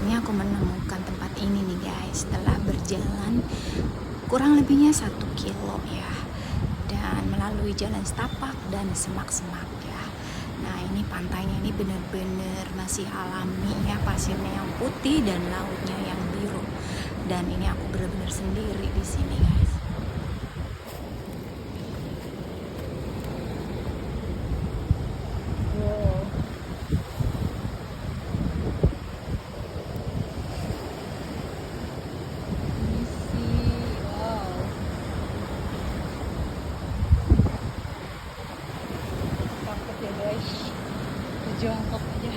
akhirnya aku menemukan tempat ini nih guys, setelah berjalan kurang lebihnya 1 kilo ya, dan melalui jalan setapak dan semak-semak ya. Nah ini pantainya ini bener-bener masih alami ya, pasirnya yang putih dan lautnya yang biru, dan ini aku bener-bener sendiri di sini guys. Jongkok aja.